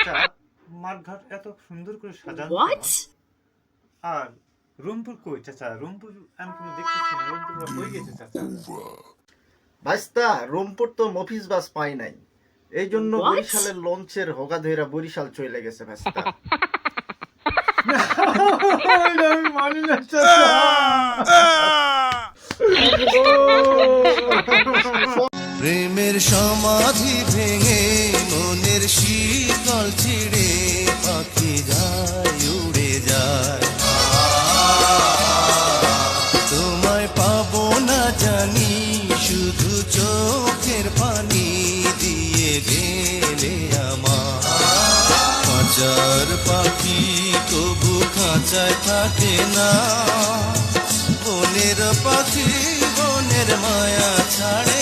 চাচা মাঠঘাট এত সুন্দর করে সাজানো কেন? What? আর রংপুর কই চাচা? রংপুর আমি কোনো দেখতেছি না। রংপুর কই গেছে চাচা? ভাইস্তা রংপুর তো মফিজ বাস পাই নাই, এই জন্য What? বরিশালের লঞ্চের হোগা ধইরা বরিশাল চলে গেছে ভাইস্তা। এটা আমি মানি না চাচা। প্রেমের সমাধি ভেঙে মনের শীতল ছিড়ে পাখি যায় উড়ে যায়। তোমায় পাবো না জানি, শুধু চোখের পানি দিয়ে গেলে আমার। খাঁচার পাখি তবু খাঁচায় থাকে না, বনের পাখি বনের মায়া ছাড়ে